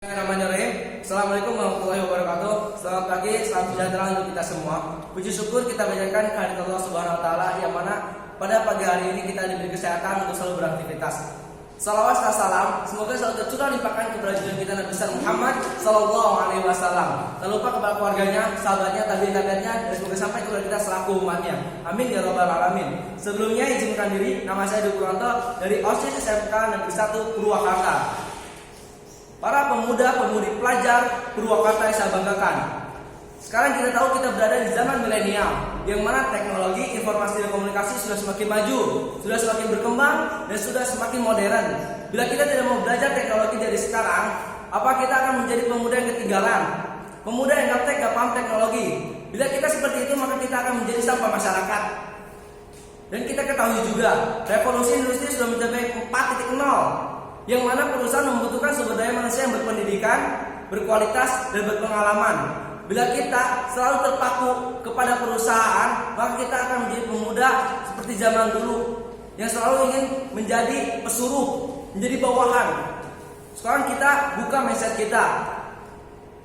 Bismillahirrahmanirrahim. Assalamualaikum warahmatullahi wabarakatuh. Selamat pagi, salam sejahtera untuk kita semua. Puji syukur kita panjatkan kehadirat Allah Subhanahu wa taala yang mana pada pagi hari ini kita diberi kesehatan untuk selalu beraktivitas. Salawat serta salam semoga selalu tercurah limpahkan kepada junjungan kita Nabi besar Muhammad sallallahu alaihi wasallam. Tak lupa kepada keluarganya, sahabatnya, tabi'in-tabi'innya, dan semoga sampai kepada kita selaku umatnya. Amin ya rabbal alamin. Sebelumnya izinkan diri, nama saya Dwi Purwanto dari OSIS SMK Negeri 1 Purwakarta. Para pemuda-pemudi pelajar Purwakarta yang saya banggakan. Sekarang kita tahu kita berada di zaman milenial, yang mana teknologi informasi dan komunikasi sudah semakin maju, sudah semakin berkembang, dan sudah semakin modern. Bila kita tidak mau belajar teknologi dari sekarang, apa kita akan menjadi pemuda yang ketinggalan? Pemuda yang gak paham teknologi. Bila kita seperti itu, maka kita akan menjadi sampah masyarakat. Dan kita ketahui juga, revolusi industri sudah mencapai 4.0. Yang mana perusahaan membutuhkan sumber daya manusia yang berpendidikan, berkualitas, dan berpengalaman. Bila kita selalu terpaku kepada perusahaan, maka kita akan menjadi pemuda seperti zaman dulu yang selalu ingin menjadi pesuruh, menjadi bawahan. Sekarang kita buka mindset kita.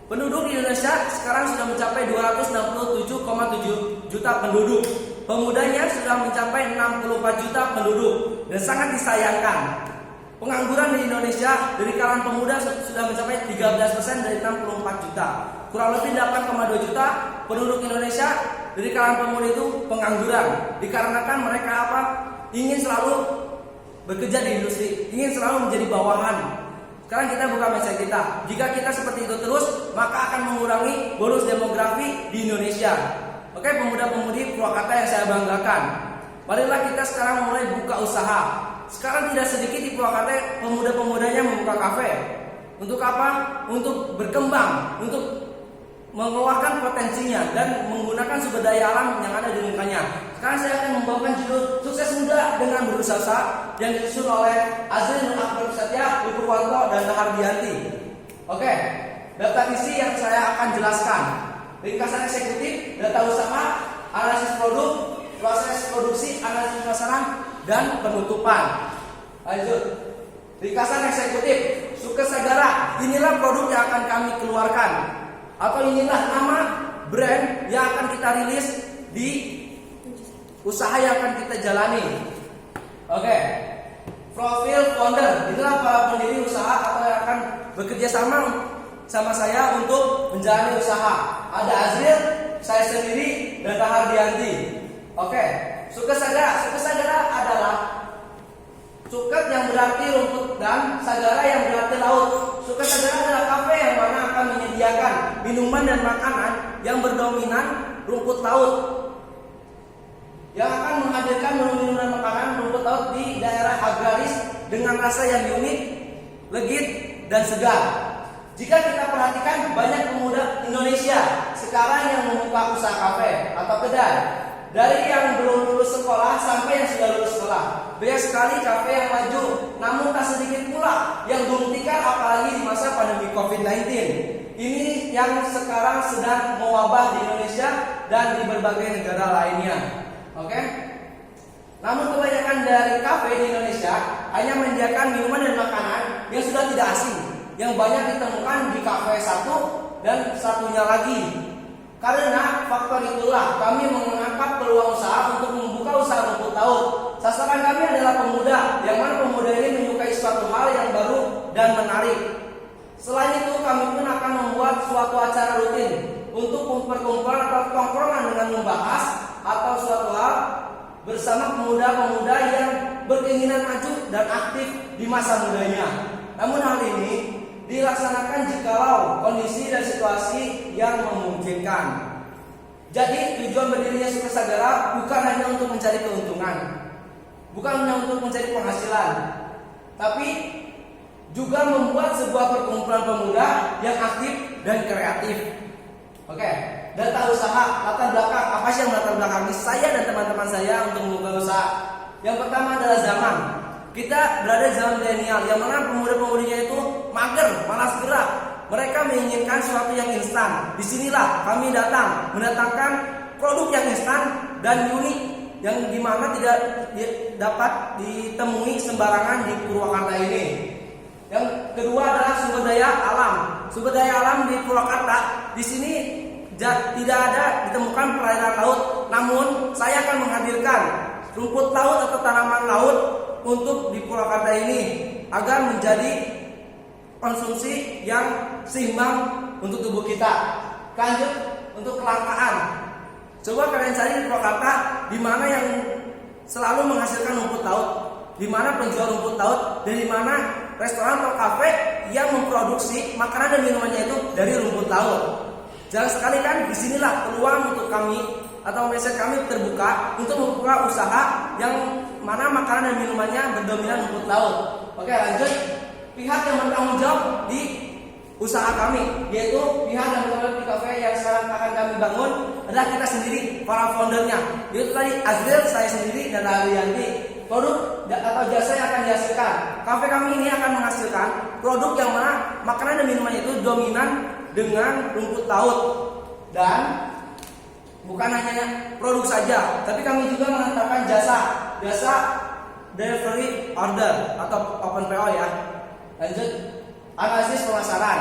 Penduduk di Indonesia sekarang sudah mencapai 267,7 juta penduduk. Pemudanya sudah mencapai 64 juta penduduk, dan sangat disayangkan. Pengangguran di Indonesia dari kalangan pemuda sudah mencapai 13% dari 64 juta. Kurang lebih 8,2 juta penduduk Indonesia dari kalangan pemuda itu pengangguran. Dikarenakan mereka ingin selalu bekerja di industri, ingin selalu menjadi bawahan. Sekarang kita buka mindset kita. Jika kita seperti itu terus, maka akan mengurangi bonus demografi di Indonesia. Oke, pemuda-pemudi Purwakarta yang saya banggakan. Marilah kita sekarang mulai buka usaha. Sekarang tidak sedikit di Purwakarta pemuda-pemudanya membuka kafe. Untuk apa? Untuk berkembang, untuk mengeluarkan potensinya dan menggunakan sumber daya alam yang ada di lingkungannya. Sekarang saya akan membawakan judul Sukses Muda dengan Berusaha yang disusun oleh Azrin Nur Akbar Satya, Dwi Purwanto, dan Hardianti. Oke, daftar isi yang saya akan jelaskan. Ringkasan eksekutif, data usaha, analisis produk, proses produksi, analisis pemasaran, dan penutupan. Lanjut. Ringkasan eksekutif, Sukses Sagara. Inilah produk yang akan kami keluarkan, atau inilah nama brand yang akan kita rilis di usaha yang akan kita jalani. Oke. Profil founder. Inilah para pendiri usaha atau yang akan bekerja sama saya untuk menjalani usaha. Ada Azril, saya sendiri, dan Hardianti. Oke, Sukses Sagara. Sukses Sagara adalah Sukses yang berarti rumput dan Sagara yang berarti laut. Sukses Sagara adalah kafe yang mana akan menyediakan minuman dan makanan yang berdominan rumput laut, yang akan menghadirkan minuman dan makanan rumput laut di daerah agraris dengan rasa yang unik, legit, dan segar. Jika kita perhatikan, banyak pemuda Indonesia sekarang yang membuka usaha kafe atau kedai. Dari yang belum lulus sekolah sampai yang sudah lulus sekolah. Banyak sekali kafe yang maju, namun tak sedikit pula yang gulung tikar, apalagi di masa pandemi COVID-19. Ini yang sekarang sedang mewabah di Indonesia dan di berbagai negara lainnya. Oke? Namun kebanyakan dari kafe di Indonesia hanya menyediakan minuman dan makanan yang sudah tidak asing, yang banyak ditemukan di kafe satu dan satunya lagi. Karena faktor itulah kami mengangkat peluang usaha untuk membuka usaha rumput laut. Sasaran kami adalah pemuda, yang mana pemuda ini menyukai suatu hal yang baru dan menarik. Selain itu, kami pun akan membuat suatu acara rutin untuk perkumpulan atau tongkrongan dengan membahas atau suatu hal bersama pemuda-pemuda yang berkeinginan maju dan aktif di masa mudanya. Namun hal ini dilaksanakan jikalau kondisi dan situasi yang memungkinkan. Jadi tujuan berdirinya Sukses Sagara bukan hanya untuk mencari keuntungan, bukan hanya untuk mencari penghasilan, tapi juga membuat sebuah perkumpulan pemuda yang aktif dan kreatif. Oke, data usaha, latar belakang. Apa sih yang latar belakangi saya dan teman-teman saya untuk membuka usaha? Yang pertama adalah zaman. Kita berada di zaman milenial, yang mana pemuda-pemudinya itu mager, malas gerak. Mereka menginginkan sesuatu yang instan. Disinilah kami datang, mendatangkan produk yang instan dan unik, yang dimana tidak dapat ditemui sembarangan di Purwakarta ini. Yang kedua adalah sumber daya alam. Sumber daya alam di Purwakarta di sini tidak ada ditemukan perairan laut. Namun saya akan menghadirkan rumput laut atau tanaman laut untuk di Purwakarta ini agar menjadi konsumsi yang seimbang untuk tubuh kita. Lanjut untuk kelangkaan. Coba kalian cari di Purwakarta di mana yang selalu menghasilkan rumput laut, di mana penjual rumput laut, dan di mana restoran atau kafe yang memproduksi makanan dan minumannya itu dari rumput laut. Jangan sekali kan disinilah peluang untuk kami atau mindset kami terbuka untuk membuka usaha yang mana makanan dan minumannya berdominan rumput laut. Oke, lanjut. Pihak yang bertanggung jawab di usaha kami, yaitu pihak yang bertanggung jawab di kafe yang sekarang akan kami bangun adalah kita sendiri, para foundernya. Yaitu tadi Azril, saya sendiri, dan Arianti. Produk atau jasa yang akan dihasilkan, kafe kami ini akan menghasilkan produk yang mana makanan dan minuman itu dominan dengan rumput laut. Dan bukan hanya produk saja, tapi kami juga mengantarkan jasa delivery order atau open PO ya. Lanjut, analisis pemasaran.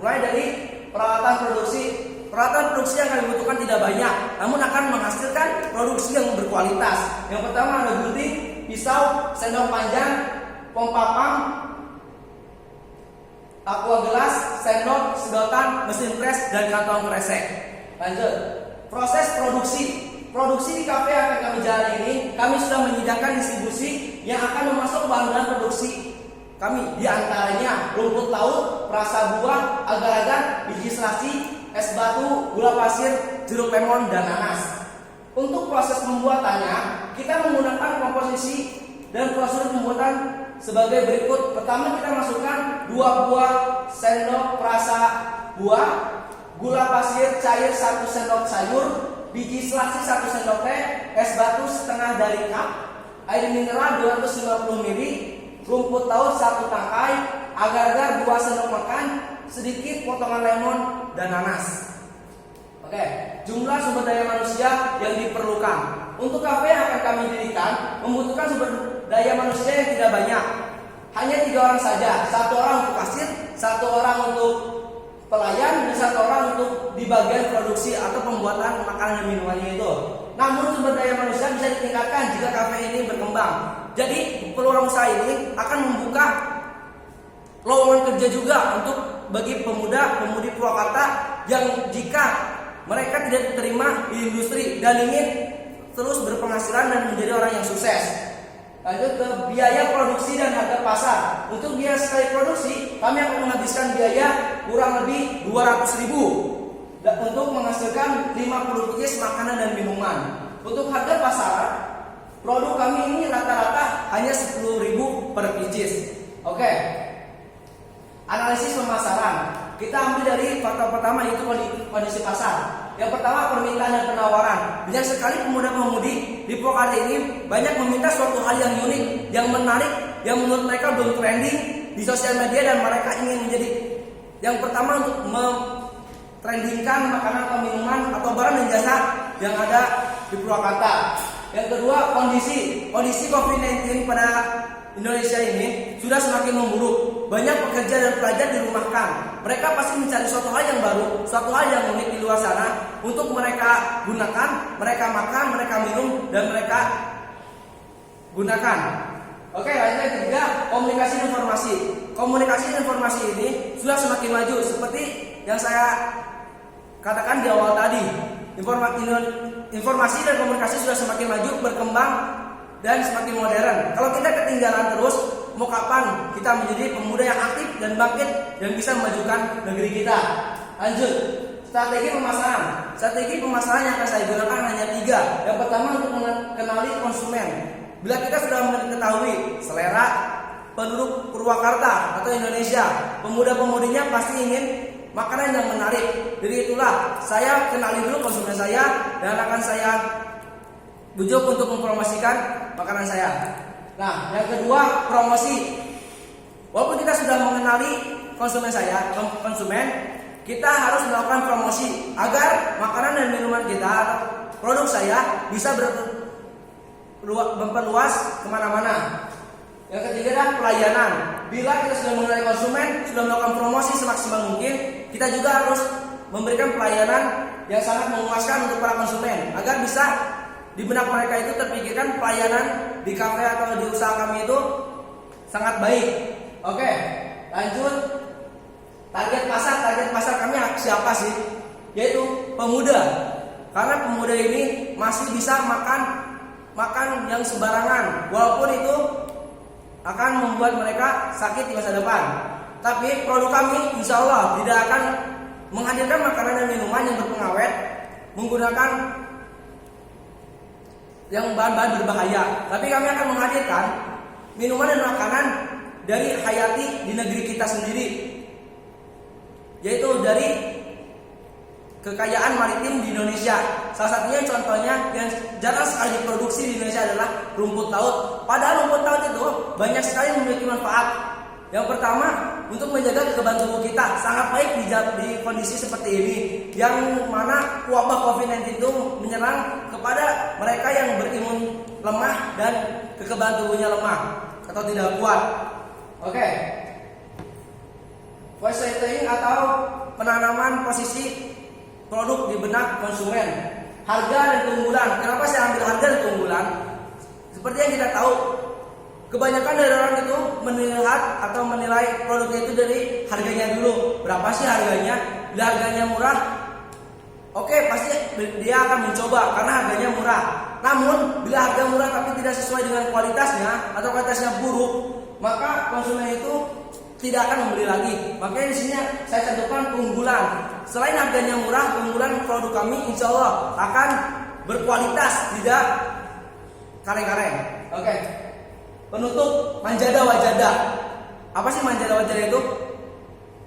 Mulai dari peralatan produksi yang kami butuhkan tidak banyak, namun akan menghasilkan produksi yang berkualitas. Yang pertama ada gunting, pisau, sendok panjang, pompa pump, aqua gelas, sendok, sedotan, mesin pres, dan kantong kresek. Lanjut, proses produksi di kafe yang akan kami jalani ini, kami sudah menyediakan distribusi yang akan memasuk bahan-bahan produksi kami, di antaranya rumput laut, perasa buah, agar-agar, biji selasi, es batu, gula pasir, jeruk lemon, dan nanas. Untuk proses pembuatannya, kita menggunakan komposisi dan prosedur pembuatan sebagai berikut. Pertama, kita masukkan 2 buah sendok perasa buah, gula pasir cair 1 sendok sayur, biji selasi 1 sendok teh, es batu setengah dari cup, air mineral 250 ml, rumput laut 1 tangkai, agar-agar 2 sendok makan, sedikit potongan lemon, dan nanas. Oke, jumlah sumber daya manusia yang diperlukan. Untuk kafe yang akan kami dirikan membutuhkan sumber daya manusia yang tidak banyak. Hanya 3 orang saja, 1 orang untuk kasir, 1 orang untuk pelayan, dan 1 orang untuk di bagian produksi atau pembuatan makanan dan minumannya itu. Namun sumber daya manusia bisa ditingkatkan jika kafe ini berkembang. Jadi peluang usaha ini akan membuka lowongan kerja juga untuk bagi pemuda-pemudi Purwakarta yang jika mereka tidak diterima di industri dan ingin terus berpenghasilan dan menjadi orang yang sukses. Lanjut ke biaya produksi dan harga pasar. Untuk biaya sekali produksi, kami akan menghabiskan biaya kurang lebih 200.000 untuk menghasilkan 50 pieces makanan dan minuman. Untuk harga pasar, produk kami ini rata-rata hanya 10.000 per pieces. Oke. Analisis pemasaran. Kita ambil dari faktor pertama, yaitu kondisi pasar. Yang pertama, permintaan dan penawaran. Banyak sekali pemuda-pemudi di Purwakarta ini banyak meminta suatu hal yang unik, yang menarik, yang menurut mereka belum trending di sosial media, dan mereka ingin menjadi yang pertama untuk trendingkan makanan atau minuman atau barang dan jasa yang ada di Purwakarta. Yang kedua, kondisi COVID-19 pada Indonesia ini sudah semakin memburuk. Banyak pekerja dan pelajar dirumahkan. Mereka pasti mencari suatu hal yang baru, suatu hal yang unik di luar sana untuk mereka gunakan, mereka makan, mereka minum, dan mereka gunakan. Oke, lanjut yang ketiga, komunikasi dan informasi. Komunikasi dan informasi ini sudah semakin maju seperti yang saya katakan di awal tadi. Informasi dan komunikasi sudah semakin maju, berkembang, dan semakin modern. Kalau kita ketinggalan terus, mau kapan kita menjadi pemuda yang aktif dan bangkit dan bisa memajukan negeri kita? Lanjut, strategi pemasaran. Strategi pemasaran yang akan saya gunakan hanya 3. Yang pertama, untuk mengenali konsumen. Bila kita sudah mengetahui selera penduduk Purwakarta atau Indonesia, pemuda-pemudinya pasti ingin makanan yang menarik. Jadi itulah saya kenali dulu konsumen saya dan akan saya bujuk untuk mempromosikan makanan saya. Nah, yang kedua, promosi. Walaupun kita sudah mengenali konsumen, kita harus melakukan promosi agar makanan dan minuman kita, produk saya bisa memperluas kemana-mana. Yang ketiga adalah pelayanan. bila kita sudah mengenai konsumen, sudah melakukan promosi semaksimal mungkin, kita juga harus memberikan pelayanan yang sangat memuaskan untuk para konsumen agar bisa di benak mereka itu terpikirkan pelayanan di kafe atau di usaha kami itu sangat baik. Oke, lanjut. Target pasar kami siapa sih? Yaitu pemuda. Karena pemuda ini masih bisa makan yang sembarangan, walaupun itu akan membuat mereka sakit di masa depan. Tapi produk kami insya Allah tidak akan menghadirkan makanan dan minuman yang berpengawet, menggunakan yang bahan-bahan berbahaya. Tapi kami akan menghadirkan minuman dan makanan dari hayati di negeri kita sendiri, yaitu dari kekayaan maritim di Indonesia. Salah satunya contohnya yang jarang sekali diproduksi di Indonesia adalah rumput laut. Padahal rumput laut itu banyak sekali memiliki manfaat. Yang pertama, untuk menjaga kekebalan tubuh kita sangat baik di kondisi seperti ini, yang mana wabah COVID-19 itu menyerang kepada mereka yang berimun lemah dan kekebalan tubuhnya lemah atau tidak kuat. Oke. Voice setting atau penanaman posisi produk di benak konsumen. Harga dan keunggulan. Kenapa saya ambil harga dan keunggulan? Seperti yang kita tahu, kebanyakan dari orang itu melihat atau menilai produknya itu dari harganya dulu. Berapa sih harganya? Bila harganya murah, oke, pasti dia akan mencoba karena harganya murah. Namun bila harga murah tapi tidak sesuai dengan kualitasnya atau kualitasnya buruk, maka konsumen itu tidak akan membeli lagi. Makanya di sini saya cantumkan keunggulan. Selain harganya murah, keunggulan produk kami insya Allah akan berkualitas, tidak kaleng-kaleng. Oke. Penutup, manjada wajada. Apa sih manjada wajada itu?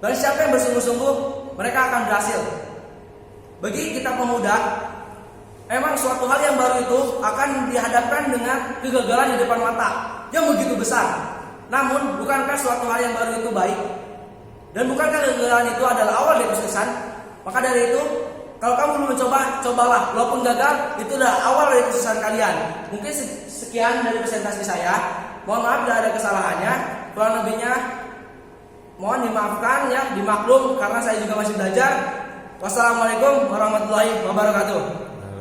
Bagi siapa yang bersungguh-sungguh, mereka akan berhasil. Bagi kita pemuda, emang suatu hal yang baru itu akan dihadapkan dengan kegagalan di depan mata yang begitu besar. Namun, bukankah suatu hal yang baru itu baik? Dan bukankah kegagalan itu adalah awal dari kesuksesan? Maka dari itu, kalau kamu belum mencoba, cobalah. Walaupun gagal, itu adalah awal dari kesuksesan kalian. Mungkin sekian dari presentasi saya. Mohon maaf bila ada kesalahannya. Kurang lebihnya, mohon dimaafkan ya, dimaklum karena saya juga masih belajar. Wassalamualaikum warahmatullahi wabarakatuh.